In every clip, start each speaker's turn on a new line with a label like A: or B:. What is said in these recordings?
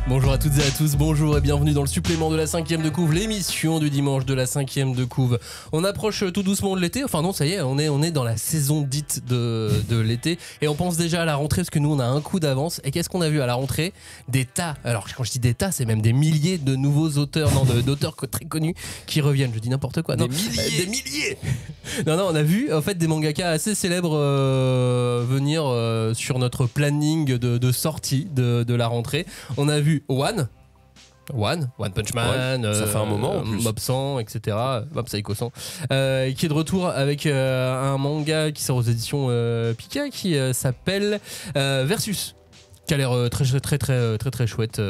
A: Bonjour à toutes et à tous, bonjour et bienvenue dans le supplément de la 5e de couve, l'émission du dimanche de la 5e de couve. On approche tout doucement de l'été, enfin non ça y est, on est dans la saison dite de l'été et on pense déjà à la rentrée parce que nous on a un coup d'avance. Et qu'est-ce qu'on a vu à la rentrée? Des tas, alors quand je dis des tas c'est même des milliers de nouveaux auteurs, d'auteurs très connus qui reviennent, je dis n'importe quoi. Non, des milliers. Non, on a vu en fait des mangaka assez célèbres venir sur notre planning de sortie de la rentrée. On a vu One Punch Man,
B: ça fait un moment en plus.
A: Mob 100, etc. Mob Psycho 100, qui est de retour avec un manga qui sort aux éditions Pika qui s'appelle Versus, qui a l'air très chouette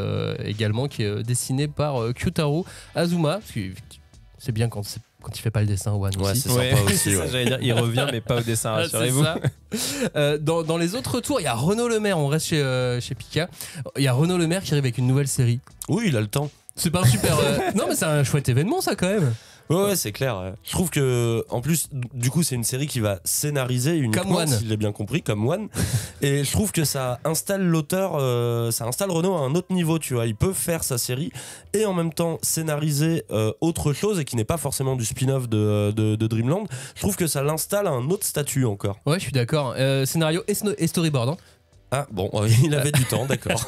A: également, qui est dessiné par Kyotaro Azuma. Parce que c'est bien quand il fait pas le dessin One
B: ouais,
A: aussi.
B: c'est sympa aussi.
C: C'est ça, j'allais dire, il revient mais pas au dessin, rassurez-vous.
A: Dans les autres tours, il y a Renaud Lemaire, on reste chez Pika. Il y a Renaud Lemaire qui arrive avec une nouvelle série.
B: Oui, il a le temps.
A: C'est pas un super. Non, mais c'est un chouette événement, ça, quand même.
B: Ouais, c'est clair. Je trouve que, en plus, du coup, c'est une série qui va scénariser uniquement, si j'ai bien compris, comme One. Et je trouve que ça installe l'auteur, ça installe Renaud à un autre niveau, tu vois. Il peut faire sa série et en même temps scénariser autre chose et qui n'est pas forcément du spin-off de Dreamland. Je trouve que ça l'installe à un autre statut encore.
A: Ouais, je suis d'accord. Scénario et storyboard, hein.
B: Ah bon, il avait du temps, d'accord.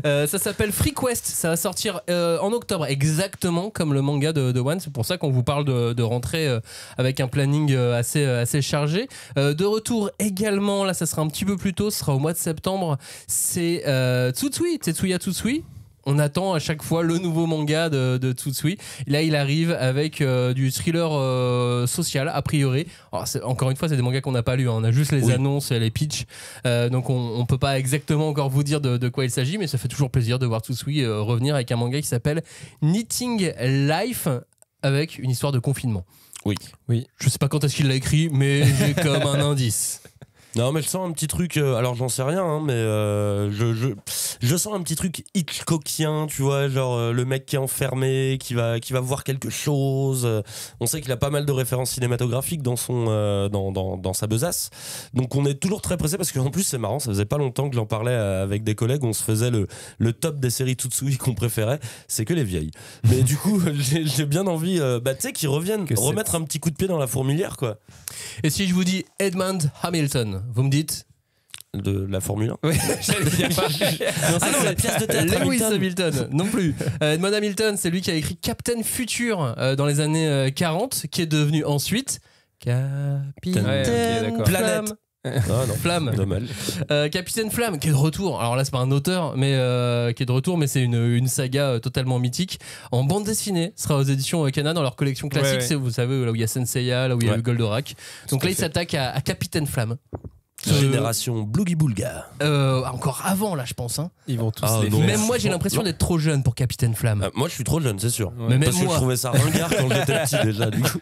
A: Ça s'appelle Free Quest, ça va sortir en octobre, exactement comme le manga de One. C'est pour ça qu'on vous parle de rentrée avec un planning assez chargé. De retour également, là ça sera un petit peu plus tôt, ce sera au mois de septembre. C'est Tetsuya Tsutsui. On attend à chaque fois le nouveau manga de Tsutsui. Là, il arrive avec du thriller social, a priori. Alors, encore une fois, c'est des mangas qu'on n'a pas lus. Hein. On a juste les annonces et les pitchs. Donc, on ne peut pas exactement encore vous dire de quoi il s'agit, mais ça fait toujours plaisir de voir Tsutsui revenir avec un manga qui s'appelle Knitting Life, avec une histoire de confinement.
B: Oui.
A: Je sais pas quand est-ce qu'il l'a écrit, mais j'ai comme un indice.
B: Non, mais je sens un petit truc, alors j'en sais rien, hein, mais je sens un petit truc Hitchcockien, tu vois, genre le mec qui est enfermé, qui va voir quelque chose. On sait qu'il a pas mal de références cinématographiques dans sa besace. Donc on est toujours très pressé parce qu'en plus c'est marrant, ça faisait pas longtemps que j'en parlais avec des collègues, on se faisait le top des séries Tsutsui qu'on préférait, c'est que les vieilles. Mais du coup, j'ai bien envie, tu sais, qu'ils reviennent remettre un petit coup de pied dans la fourmilière, quoi.
A: Et si je vous dis Edmund Hamilton, vous me dites
B: de la Formule 1.
A: Oui, j'allais dire pas.
B: Non, la pièce de théâtre
A: Lewis Hamilton, non plus. Edmund Hamilton, c'est lui qui a écrit Captain Future dans les années 40, qui est devenu ensuite Capitaine
B: Planète.
A: Non. Flamme. Capitaine Flamme, qui est de retour. Alors là, c'est pas un auteur, mais qui est de retour, mais c'est une saga totalement mythique. En bande dessinée, ce sera aux éditions Kana dans leur collection classique. C'est, vous savez, là où il y a Senseiya, là où il y a eu Goldorak. Donc là, il s'attaque à Capitaine Flamme.
B: Génération Bloogie Boulga.
A: Encore avant, là, je pense. Hein.
C: Ils vont tous les
A: faire. Même moi, j'ai l'impression d'être trop jeune pour Capitaine Flamme.
B: Moi, je suis trop jeune, c'est sûr.
A: Mais
B: parce
A: même
B: que
A: moi.
B: je trouvais ça ringard quand j'étais petit déjà. Du coup.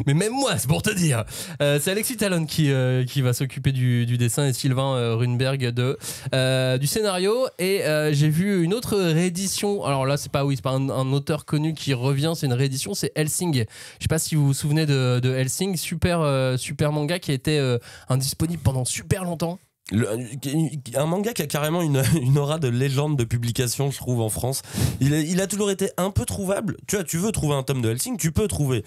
A: Mais même moi, c'est pour te dire. C'est Alexis Talon qui va s'occuper du dessin et Sylvain Runberg du scénario. Et j'ai vu une autre réédition. Alors là, c'est pas un auteur connu qui revient, c'est une réédition, c'est Hellsing. Je sais pas si vous vous souvenez de Hellsing, super manga qui a été indisponible pendant super longtemps.
B: Un manga qui a carrément une aura de légende de publication, je trouve, en France. Il a toujours été un peu trouvable. Tu vois, tu veux trouver un tome de Hellsing, tu peux trouver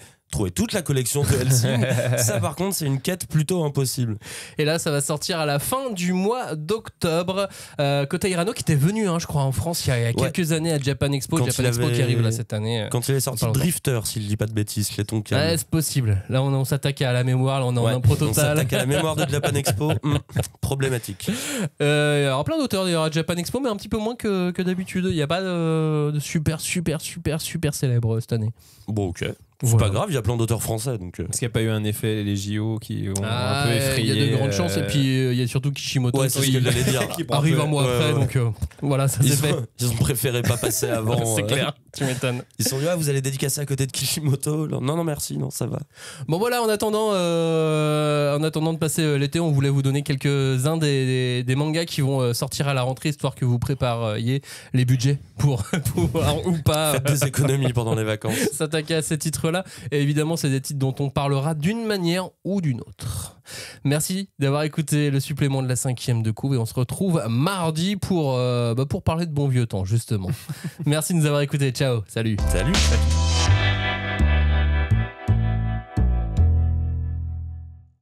B: toute la collection de Hellsing. Ça, par contre, c'est une quête plutôt impossible.
A: Et là, ça va sortir à la fin du mois d'octobre. Kota Hirano, qui était venu, je crois, en France il y a quelques années à Japan Expo. Japan Expo qui arrive là cette année.
B: Quand il est sorti Drifter, si je dis pas de bêtises, chez Tonka.
A: Ouais, c'est possible. Là, on s'attaque à la mémoire. Là, on est en impro total.
B: On s'attaque à la mémoire de Japan Expo. Problématique.
A: Alors, plein d'auteurs d'ailleurs à Japan Expo, mais un petit peu moins que d'habitude. Il n'y a pas de super célèbres cette année.
B: Bon, ok. C'est pas grave, il y a plein d'auteurs français. Donc
C: Est-ce qu'il n'y a pas eu un effet, les JO qui ont un peu effrayé?
A: Il y a de grandes chances, et puis il y a surtout Kishimoto
B: c'est ce que j'allais dire.
A: qui arrive un mois après, donc voilà, ça s'est fait.
B: Ils ont préféré pas passer avant.
A: C'est clair, tu m'étonnes.
B: Ils sont dit, vous allez dédicacer à côté de Kishimoto. Non, merci, non, ça va.
A: Bon voilà, en attendant de passer l'été, on voulait vous donner quelques-uns des mangas qui vont sortir à la rentrée, histoire que vous prépariez les budgets pour pouvoir ou pas
B: faites des économies pendant les vacances.
A: S'attaquer à ces titres-là. Et évidemment, c'est des titres dont on parlera d'une manière ou d'une autre. Merci d'avoir écouté le supplément de la 5e de couve et on se retrouve mardi pour parler de bon vieux temps justement. Merci de nous avoir écoutés. Ciao, salut.
B: Salut.